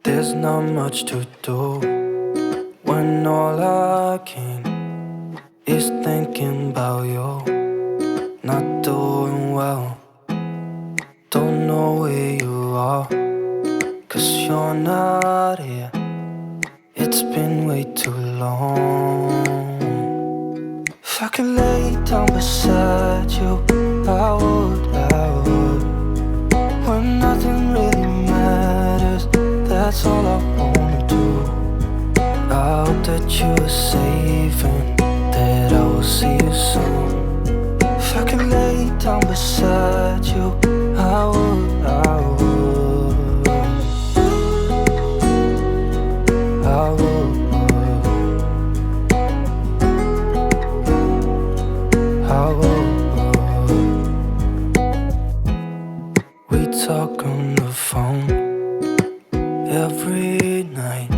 There's not much to do when all I can is thinking about you. Not doing well, don't know where you are, 'cause you're not here. It's been way too long. If I could lay down beside you, I would. When nothing really matters, that's all I wanna do. I hope that you are safe and that I will see you soon. If I could lay down beside you, I would. I would. We talk on the phone every night.